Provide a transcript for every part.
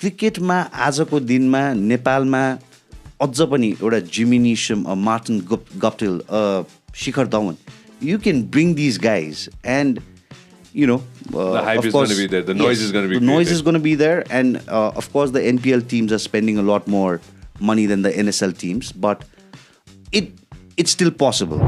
क्रिकेटमा आजको दिनमा नेपालमा अझ पनि एउटा Jimmy Neesham Martin Guptill Shikhar Dhawan you can bring these guys and the hype is going to be there, the noise is going to be the noise is going to be there, and of course the NPL teams are spending a lot more money than the NSL teams, but it's still possible.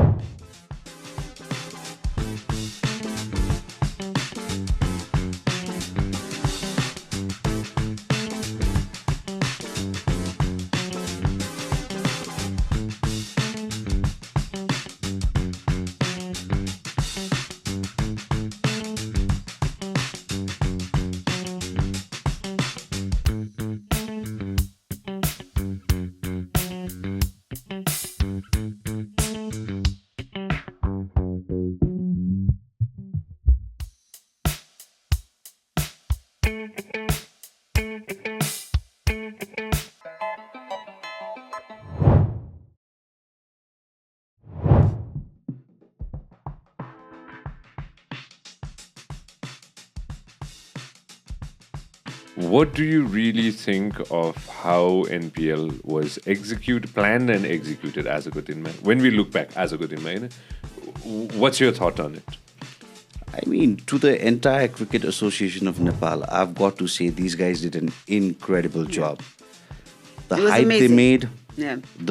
What do you really think of how NPL was planned and executed as a good in man? When we look back as a good in man, what's your thought on it? I mean, to the entire Cricket Association of Nepal, I've got to say these guys did an incredible job. The hype they made,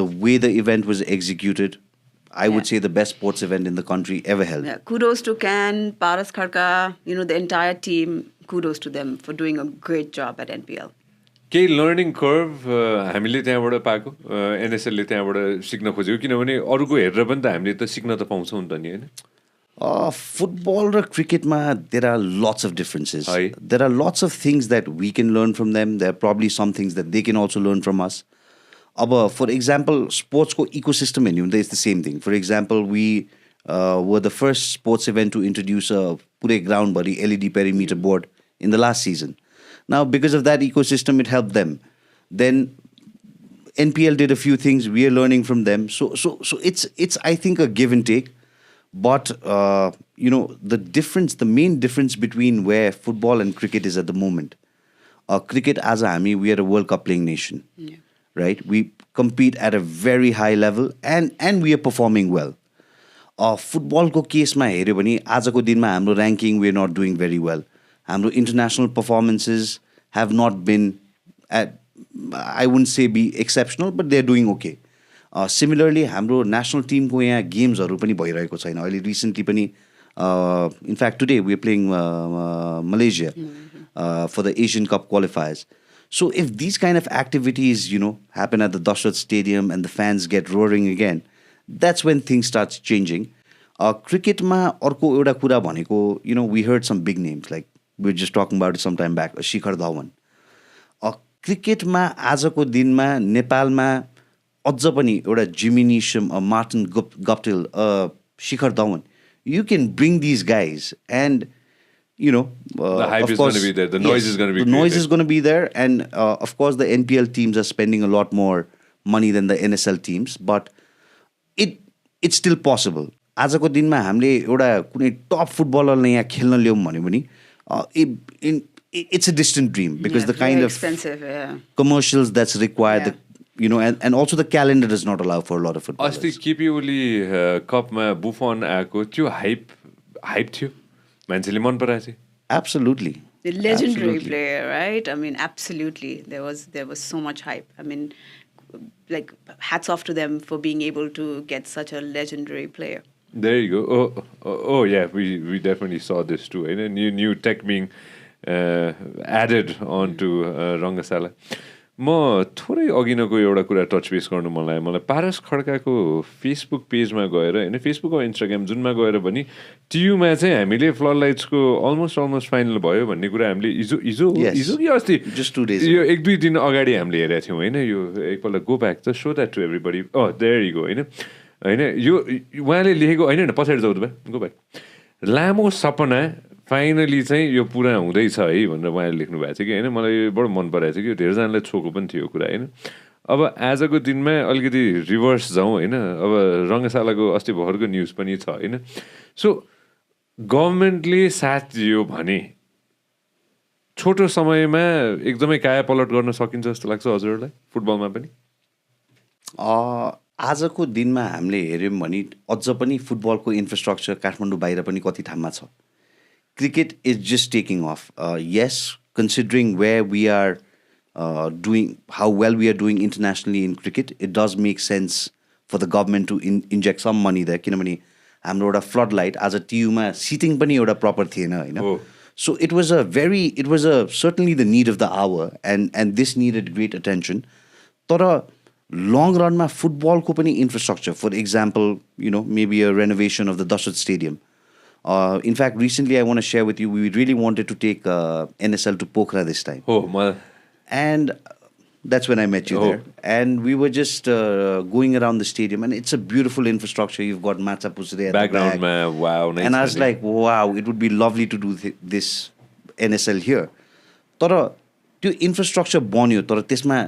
the way the event was executed, I would say the best sports event in the country ever held. Yeah. Kudos to Can, Paras Kharka, the entire team. Kudos to them for doing a great job at NPL. केही learning curve हामीले त्यहाँबाट पाएको एनएसएलले त्यहाँबाट सिक्न खोजेको किनभने अरूको हेरेर पनि त हामीले त सिक्न त पाउँछौँ नि त नि हैन फुटबल र क्रिकेटमा there are lots of differences there are lots of things that we can learn from them there are probably some things that they can also learn from us अब फर इक्जाम्पल स्पोर्ट्सको ecosystem हेर्ने हुँदा it's the same thing for example we were the first sports event to introduce पुरै ग्राउन्डभरि LED perimeter board in the last season. Now, because of that ecosystem, it helped them. Then NPL did a few things. We are learning from them. So it's I think a give and take. But the main difference between where football and cricket is at the moment. Cricket as we are a World Cup playing nation, right? We compete at a very high level and we are performing well. Football ko case ma heryo bhane ajako din ma hamro ranking we are not doing very well. Our international performances have not been I wouldn't say be exceptional, but they're doing okay. Similarly, हाम्रो national team को यहाँ गेम्सहरू पनि भइरहेको छैन अहिले recently पनि in fact today we are playing Malaysia for the Asian Cup qualifiers. So if these kind of activities happen at the Dashrath Stadium and the fans get roaring again, that's when things starts changing. Cricketमा अर्को एउटा कुरा भनेको we heard some big names like we were just talking about it some time back, Shikhar Dhawan क्रिकेटमा आजको दिनमा नेपालमा अझ पनि एउटा Jimmy Neesham Martin Guptill Shikhar Dhawan you can bring these guys and the hype is going to be there, the noise is going to be the noise is going to be there, and of course the NPL teams are spending a lot more money than the NSL teams, but it's still possible. आजको दिनमा हामीले एउटा कुनै टप फुटबलरले यहाँ खेल्न ल्याउँ भन्यो भने it's a distant dream because the kind of expensive, commercials that's required, and also the calendar does not allow for a lot of footballers. अस्ति केपी ओली कपमा बुफन आएको त्यो हाइप थियो मान्छेले मन पराएको थियो Absolutely. The legendary player, right? I mean, absolutely. There was so much hype. I mean, like hats off to them for being able to get such a legendary player. There you go. Oh yeah, we definitely saw this too. And new tech being added onto Rangasala. म थोरै अघिनको एउटा कुरा touch base गर्नु मलाई पारस खड्काको Facebook पेजमा गएर होइन Facebook र Instagram जुनमा गएर पनि टियुमा चाहिँ हामीले फ्लड लाइट्सको अलमोस्ट फाइनल भयो भन्ने कुरा हामीले हिजो कि अस्ति जस्ट 2 days यो 1-2 दिन अगाडि हामीले हेरेका थियौँ होइन यो एकपल्ट गो ब्याक त so that to everybody there you go होइन यो उहाँले लेखेको होइन पछाडि जाउँ त गो ब्याक लामो सपना फाइनली चाहिँ यो पुरा हुँदैछ है भनेर उहाँले लेख्नु भएको थियो कि होइन मलाई यो बडो मन पराएको थियो कि धेरैजनालाई छोएको पनि थियो कुरा होइन अब आजको दिनमा अलिकति रिभर्स जाउँ होइन अब रङ्गशालाको अस्ति भर्खरको न्युज पनि छ होइन सो गभर्मेन्टले साथ दियो भने छोटो समयमा एकदमै काया पलट गर्न सकिन्छ जस्तो लाग्छ हजुरहरूलाई फुटबलमा पनि? आजको दिनमा हामीले हेऱ्यौँ भने अझ पनि फुटबलको इन्फ्रास्ट्रक्चर काठमाडौँ बाहिर पनि कति ठाउँमा छ. Cricket is just taking off. Yes, considering where we are doing, how well we are doing internationally in cricket, it does make sense for the government to inject some money there. किनभने हाम्रो एउटा floodlight as a TU-मा seating पनि एउटा proper थिएन हैन. Oh. So it was certainly the need of the hour, and this needed great attention. तर long run मा football को पनि infrastructure, for example, maybe a renovation of the Dashat Stadium. In fact, recently I want to share with you, we really wanted to take NSL to Pokhara this time. Oh, my. And that's when I met you there. And we were just going around the stadium, and it's a beautiful infrastructure. You've got Matsa Pusre at Background, the back. man. Wow. Nice. And I was like, wow, it would be lovely to do this NSL here. तर त्यो infrastructure बन्यो तर त्यसमा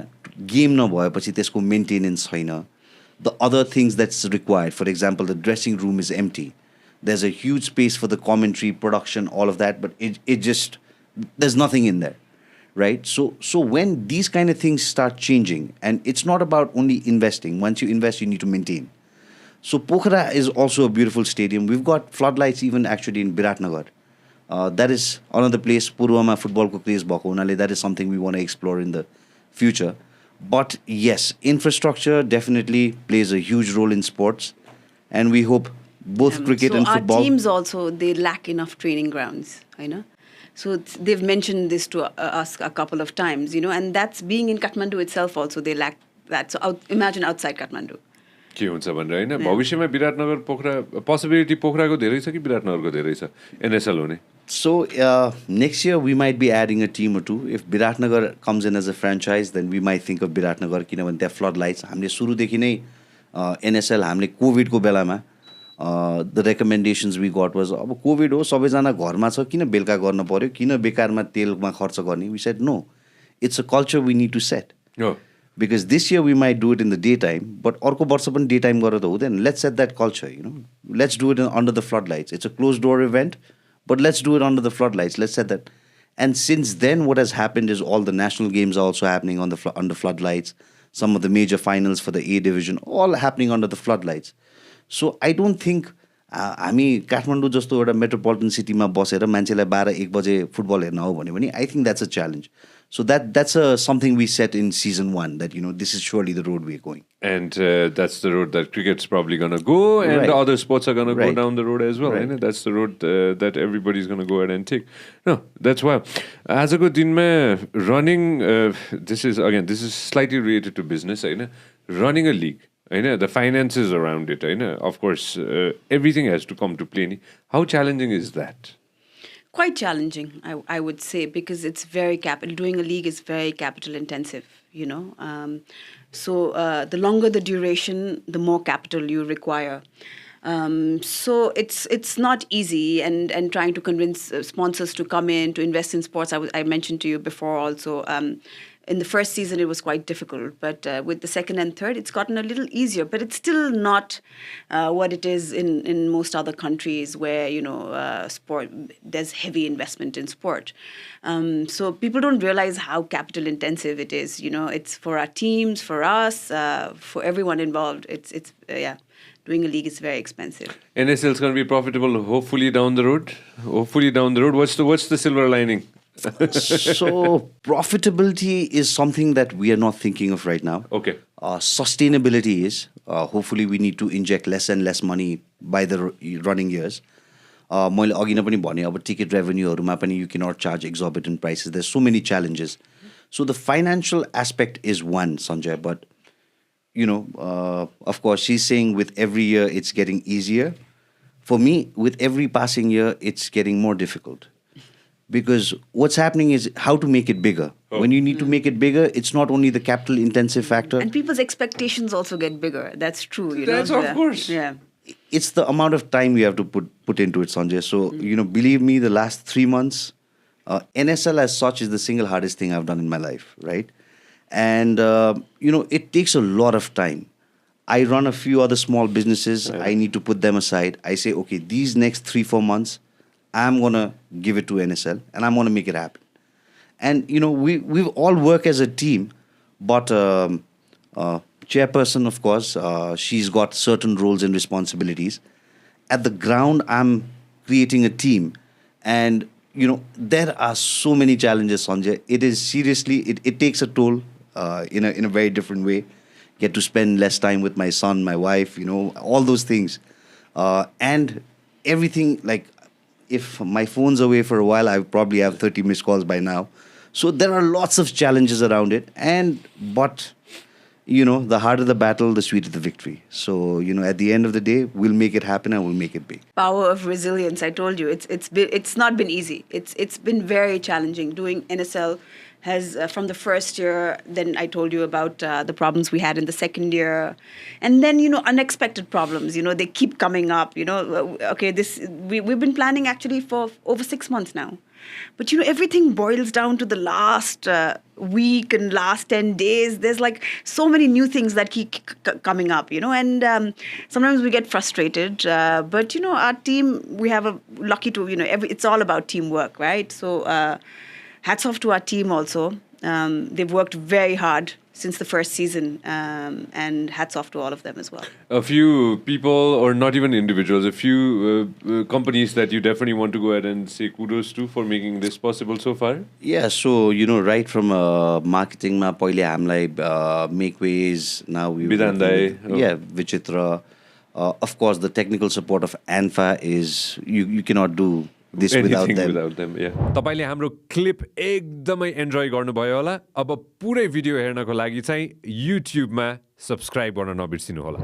game नभएपछि त्यसको maintenance छैन. The other things that's required, for example, the dressing room is empty. There's a huge space for the commentary, production, all of that, but it just, there's nothing in there, right? So when these kind of things start changing, and it's not about only investing. Once you invest, you need to maintain. So Pokhara is also a beautiful stadium. We've got floodlights even actually in Biratnagar. That is another place, Purvama football ko craze bhako hunale, that is something we want to explore in the future. But yes, infrastructure definitely plays a huge role in sports, and we hope both cricket and football. Our teams also, they lack enough training grounds, So they've mentioned this to us a couple of times, and that's being in Kathmandu itself also, they lack that. So imagine outside Kathmandu. के हुन्छ भनेर हैन भविष्यमा विराटनगर पोखरा possibility पोखराको धेरै छ कि विराटनगरको धेरै छ NSL हुने? So next year we might be adding a team or two. If Biratnagar comes in as a franchise, then we might think of Biratnagar किनभने त्यहाँ floodlights. हामीले सुरुदेखि नै NSL हामीले कोभिडको बेलामा the recommendations we got was अब covid हो सबैजना घरमा छ किन बेलुका गर्न पर्यो किन बेकारमा तेलमा खर्च गर्ने. We said no, it's a culture we need to set. Oh. Because this year we might do it in the daytime, but अर्को वर्ष पनि daytime गरेर त हुँदैन. Let's set that culture, Let's do it under the floodlights. It's a closed door event, but let's do it under the floodlights. Let's set that. And since then, what has happened is all the national games are also happening under floodlights. Some of the major finals for the A division, all happening under the floodlights. So I don't think हामी काठमाडौँ जस्तो एउटा metropolitan सिटीमा बसेर मान्छेलाई 12-1 बजे football हेर्न आऊ भन्यो भने I think that's a challenge. So that's something we set in season 1 that this is surely the road we're going. And that's the road that cricket's probably going to go, and Right. other sports are going to go Right. down the road as well. Right. Right? That's the road that everybody's going to go ahead and take. No, that's why. आजको दिनमा running, this is slightly related to business. Running a league, the finances around it. Of course, everything has to come to play. How challenging is that? Quite challenging, I would say, because it's very doing a league is very capital intensive, So the longer the duration, the more capital you require. So it's not easy, and trying to convince sponsors to come in to invest in sports. I mentioned to you before also. In the first season, it was quite difficult, but with the second and third, it's gotten a little easier. But it's still not what it is in most other countries where, sport, there's heavy investment in sport. So people don't realize how capital intensive it is. It's for our teams, for us, for everyone involved. It's doing a league is very expensive. NSL is going to be profitable, hopefully down the road. What's the silver lining? So profitability is something that we are not thinking of right now. Okay. Sustainability is. Hopefully we need to inject less and less money by the running years. मैले अघि नै पनि भने अब ticket रेभेन्यूहरूमा पनि you cannot charge exorbitant prices. There's so many challenges. So the financial aspect is one, Sanjay, but of course she's saying with every year it's getting easier. For me, with every passing year, it's getting more difficult. Because what's happening is how to make it bigger. Oh. When you need to make it bigger, it's not only the capital intensive factor. And people's expectations also get bigger. That's true. That's of course. Yeah. It's the amount of time we have to put into it, Sanjay. So, believe me, the last 3 months, NSL as such is the single hardest thing I've done in my life, right? And, it takes a lot of time. I run a few other small businesses. Right. I need to put them aside. I say, okay, these next 3-4 months, I'm going to give it to NSL and I'm going to make it happen. And we all work as a team, but chairperson, of course, she's got certain roles and responsibilities. At the ground, I'm creating a team, and there are so many challenges, Sanjay. It is seriously, it takes a toll in a very different way. Get to spend less time with my son, my wife, all those things, and everything. Like, if my phone's away for a while, I probably have 30 missed calls by now. So there are lots of challenges around it, but the harder the battle, the sweeter the victory. So, at the end of the day, we'll make it happen and we'll make it big. Power of resilience. I told you, it's not been easy. It's been very challenging. Doing NSL has from the first year. Then I told you about the problems we had in the second year, and then unexpected problems. They keep coming up. Okay, we've been planning actually for over 6 months now. But everything boils down to the last week and last 10 days. There's like so many new things that keep coming up, and sometimes we get frustrated. But our team, we have a lucky to, it's all about teamwork, right? So hats off to our team also. They've worked very hard since the first season, and hats off to all of them as well. A few people, or not even individuals, a few companies that you definitely want to go ahead and say kudos to for making this possible so far? Yeah, so, right from marketing, ma paile hamlai Makeways, now we Bidandai. Yeah, Vichitra. Of course, the technical support of ANFA is, you cannot do this without them. Yeah. तपाईले हाम्रो clip एकदमै enjoy गर्नुभयो होला. अब पुरै video हेर्नको लागि चाहिँ युट्युबमा सब्स्क्राइब गर्न नबिर्सिनु होला.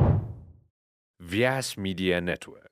व्यास मिडिया नेटवर्क.